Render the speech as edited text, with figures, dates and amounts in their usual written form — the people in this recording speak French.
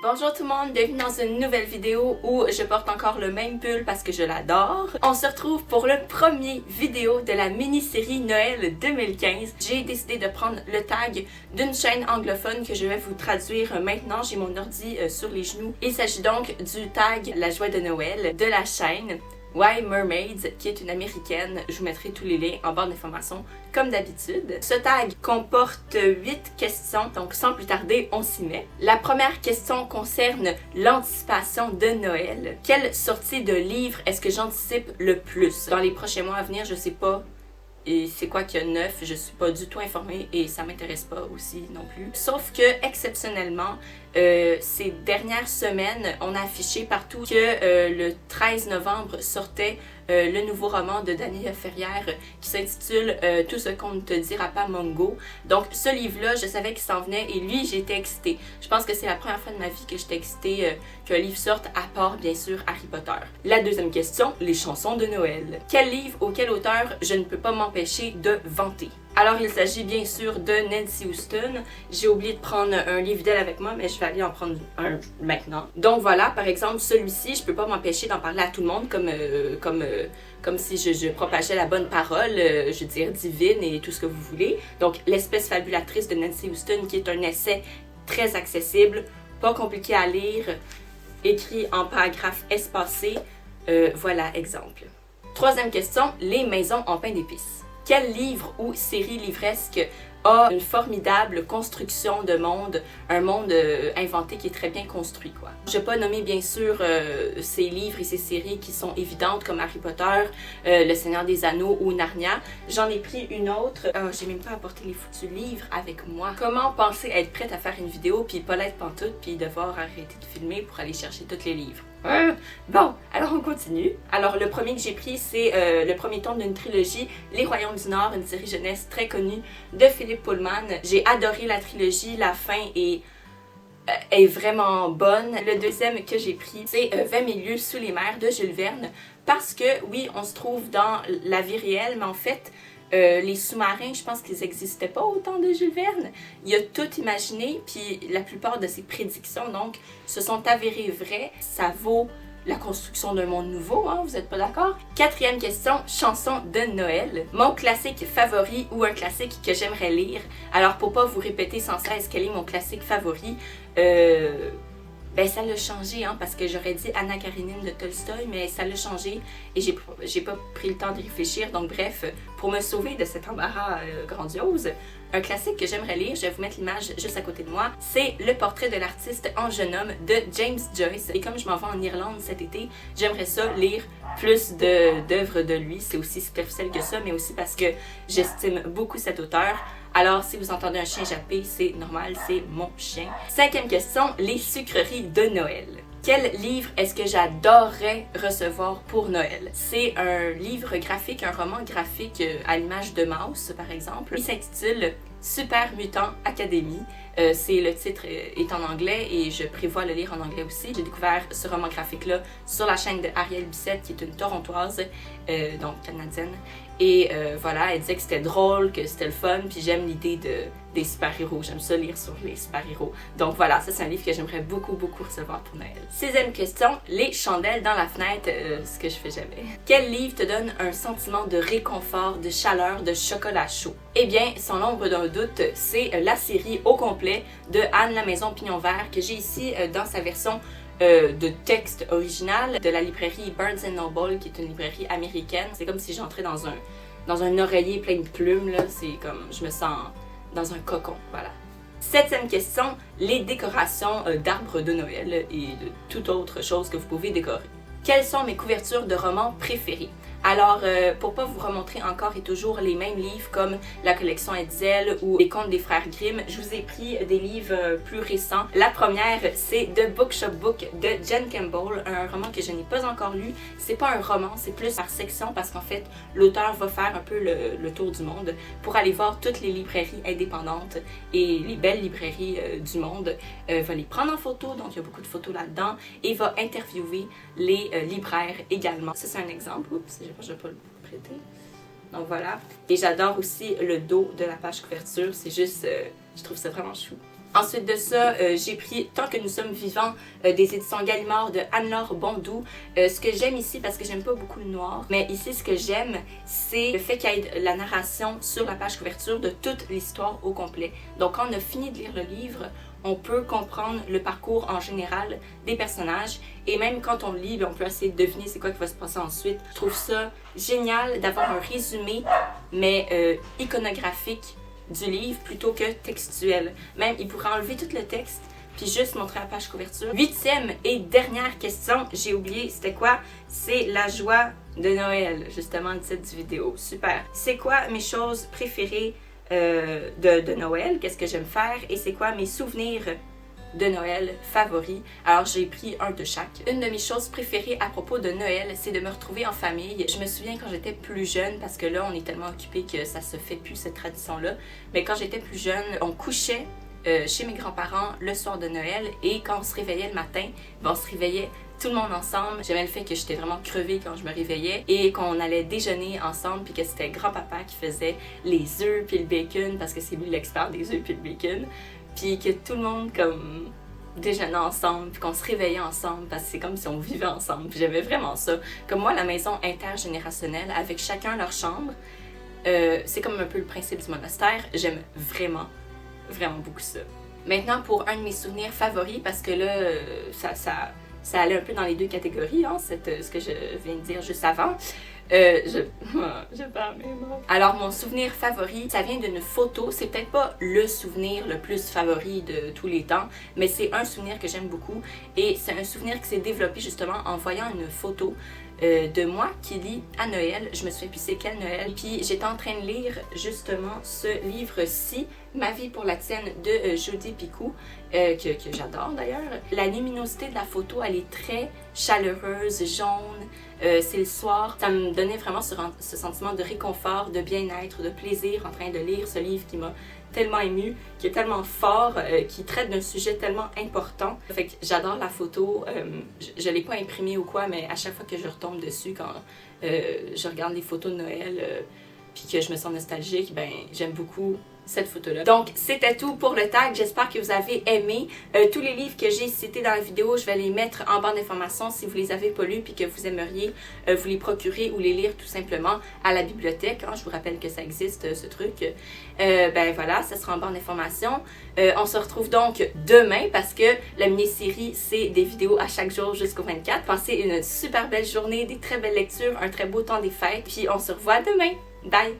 Bonjour tout le monde, bienvenue dans une nouvelle vidéo où je porte encore le même pull parce que je l'adore. On se retrouve pour le premier vidéo de la mini-série Noël 2015. J'ai décidé de prendre le tag d'une chaîne anglophone que je vais vous traduire maintenant. J'ai mon ordi sur les genoux. Il s'agit donc du tag La joie de Noël de la chaîne Why Mermaids, qui est une américaine. Je vous mettrai tous les liens en barre d'informations comme d'habitude. Ce tag comporte 8 questions, donc sans plus tarder, on s'y met. La première question concerne l'anticipation de Noël. Quelle sortie de livre est-ce que j'anticipe le plus? Dans les prochains mois à venir, je sais pas. Et c'est quoi qu'il y a de neuf, je suis pas du tout informée et ça m'intéresse pas aussi non plus. Sauf que, exceptionnellement, ces dernières semaines, on a affiché partout que le 13 novembre sortait le nouveau roman de Dany Ferrière qui s'intitule Tout ce qu'on ne te dira pas Mongo. Donc ce livre-là, je savais qu'il s'en venait et lui, j'étais excitée. Je pense que c'est la première fois de ma vie que j'étais excitée qu'un livre sorte, à part bien sûr Harry Potter. La deuxième question, les chansons de Noël. Quel livre ou quel auteur je ne peux pas m'empêcher de vanter? Alors, il s'agit bien sûr de Nancy Houston. J'ai oublié de prendre un livre d'elle avec moi, mais je vais aller en prendre un maintenant. Donc voilà, par exemple, celui-ci, je peux pas m'empêcher d'en parler à tout le monde comme si je propageais la bonne parole, je veux dire divine et tout ce que vous voulez. Donc, L'espèce fabulatrice de Nancy Houston, qui est un essai très accessible, pas compliqué à lire, écrit en paragraphes espacés. Voilà, exemple. Troisième question, les maisons en pain d'épices. Quel livre ou série livresque a une formidable construction de monde, un monde inventé qui est très bien construit, quoi. Je vais pas nommer bien sûr ces livres et ces séries qui sont évidentes comme Harry Potter, Le Seigneur des Anneaux ou Narnia. J'en ai pris une autre. J'ai même pas apporté les foutus livres avec moi. Comment penser être prête à faire une vidéo puis pas l'être pantoute puis devoir arrêter de filmer pour aller chercher tous les livres? Bon, alors on continue. Alors le premier que j'ai pris, c'est le premier tome d'une trilogie, Les Royaumes du Nord, une série jeunesse très connue de Philippe Pullman. J'ai adoré la trilogie, la fin est vraiment bonne. Le deuxième que j'ai pris, c'est 20 000 lieues sous les mers de Jules Verne, parce que oui, on se trouve dans la vie réelle, mais en fait, les sous-marins, je pense qu'ils n'existaient pas au temps de Jules Verne. Il a tout imaginé, puis la plupart de ses prédictions, donc, se sont avérées vraies. Ça vaut la construction d'un monde nouveau, hein, vous n'êtes pas d'accord? Quatrième question, chanson de Noël. Mon classique favori ou un classique que j'aimerais lire. Alors, pour pas vous répéter sans cesse quel est mon classique favori, ben ça l'a changé, hein, parce que j'aurais dit Anna Karenine de Tolstoï, mais ça l'a changé et j'ai pas pris le temps de réfléchir. Donc bref, pour me sauver de cet embarras grandiose, un classique que j'aimerais lire, je vais vous mettre l'image juste à côté de moi, c'est Le portrait de l'artiste en jeune homme de James Joyce. Et comme je m'en vais en Irlande cet été, j'aimerais ça lire plus d'œuvres de lui. C'est aussi superficiel que ça, mais aussi parce que j'estime beaucoup cet auteur. Alors, si vous entendez un chien japper, c'est normal, c'est mon chien. Cinquième question, les sucreries de Noël. Quel livre est-ce que j'adorerais recevoir pour Noël? C'est un livre graphique, un roman graphique à l'image de Mouse, par exemple. Il s'intitule Super Mutant Academy. Le titre est en anglais et je prévois le lire en anglais aussi. J'ai découvert ce roman graphique-là sur la chaîne de Ariel Bissette, qui est une Torontoise, donc canadienne. Et voilà, elle disait que c'était drôle, que c'était le fun, puis j'aime l'idée des super-héros. J'aime ça lire sur les super-héros. Donc voilà, ça c'est un livre que j'aimerais beaucoup recevoir pour Noël. Sixième question, les chandelles dans la fenêtre, ce que je fais jamais. Quel livre te donne un sentiment de réconfort, de chaleur, de chocolat chaud? Eh bien, sans l'ombre d'un doute, c'est la série au complet de Anne la Maison Pignon Vert que j'ai ici dans sa version de texte original de la librairie Barnes & Noble, qui est une librairie américaine. C'est comme si j'entrais dans un oreiller plein de plumes, là. C'est comme, je me sens dans un cocon, voilà. Septième question, les décorations d'arbres de Noël et de toute autre chose que vous pouvez décorer. Quelles sont mes couvertures de romans préférées? Alors, pour pas vous remontrer encore et toujours les mêmes livres comme la collection Hetzel ou les contes des frères Grimm, je vous ai pris des livres plus récents. La première, c'est The Bookshop Book de Jen Campbell, un roman que je n'ai pas encore lu. C'est pas un roman, c'est plus par section parce qu'en fait, l'auteur va faire un peu le tour du monde pour aller voir toutes les librairies indépendantes et les belles librairies du monde. Va les prendre en photo, donc il y a beaucoup de photos là-dedans, et va interviewer les libraires également. Ça, c'est un exemple. Oups, je vais pas le prêter. Donc voilà. Et j'adore aussi le dos de la page couverture. C'est juste, je trouve ça vraiment chou. Ensuite de ça, j'ai pris Tant que nous sommes vivants des éditions Gallimard de Anne-Laure Bondou. Ce que j'aime ici, parce que j'aime pas beaucoup le noir, mais ici ce que j'aime, c'est le fait qu'il y ait la narration sur la page couverture de toute l'histoire au complet. Donc quand on a fini de lire le livre, on peut comprendre le parcours en général des personnages et même quand on le lit, on peut essayer de deviner c'est quoi qui va se passer ensuite. Je trouve ça génial d'avoir un résumé, mais iconographique du livre plutôt que textuel. Même, il pourrait enlever tout le texte puis juste montrer la page couverture. 8e et dernière question, j'ai oublié, c'était quoi? C'est la joie de Noël, justement le titre du vidéo. Super! C'est quoi mes choses préférées de Noël? Qu'est-ce que j'aime faire? Et c'est quoi mes souvenirs de Noël favoris? Alors j'ai pris un de chaque. Une de mes choses préférées à propos de Noël, c'est de me retrouver en famille. Je me souviens quand j'étais plus jeune, parce que là on est tellement occupé que ça se fait plus cette tradition-là, mais quand j'étais plus jeune, on couchait chez mes grands-parents le soir de Noël et quand on se réveillait le matin, on se réveillait tout le monde ensemble. J'aimais le fait que j'étais vraiment crevée quand je me réveillais et qu'on allait déjeuner ensemble puis que c'était grand-papa qui faisait les œufs puis le bacon parce que c'est lui l'expert des œufs puis le bacon. Puis que tout le monde comme déjeunait ensemble, puis qu'on se réveillait ensemble parce que c'est comme si on vivait ensemble. Puis j'aimais vraiment ça. Comme moi, la maison intergénérationnelle avec chacun leur chambre, c'est comme un peu le principe du monastère. J'aime vraiment beaucoup ça. Maintenant pour un de mes souvenirs favoris, parce que là, ça allait un peu dans les deux catégories, hein, ce que je viens de dire juste avant. Je parle mes mots. Alors mon souvenir favori, ça vient d'une photo. C'est peut-être pas le souvenir le plus favori de tous les temps, mais c'est un souvenir que j'aime beaucoup. Et c'est un souvenir qui s'est développé justement en voyant une photo de moi qui lis à Noël. Je me souviens plus c'est quel Noël. Puis j'étais en train de lire justement ce livre-ci, Ma vie pour la tienne de Jodi Picoult, que j'adore d'ailleurs. La luminosité de la photo, elle est très chaleureuse, jaune. C'est le soir. Ça me donnait vraiment ce sentiment de réconfort, de bien-être, de plaisir en train de lire ce livre qui m'a tellement émue, qui est tellement fort, qui traite d'un sujet tellement important. Fait que j'adore la photo. Je l'ai pas imprimée ou quoi, mais à chaque fois que je retombe dessus quand je regarde les photos de Noël puis que je me sens nostalgique, ben j'aime beaucoup cette photo-là. Donc, c'était tout pour le tag. J'espère que vous avez aimé. Tous les livres que j'ai cités dans la vidéo, je vais les mettre en barre d'informations si vous les avez pas lus puis que vous aimeriez vous les procurer ou les lire tout simplement à la bibliothèque. Hein. Je vous rappelle que ça existe, ce truc. Ben voilà, ça sera en barre d'informations. On se retrouve donc demain parce que la mini-série, c'est des vidéos à chaque jour jusqu'au 24. Passez une super belle journée, des très belles lectures, un très beau temps des fêtes. Puis on se revoit demain. Bye!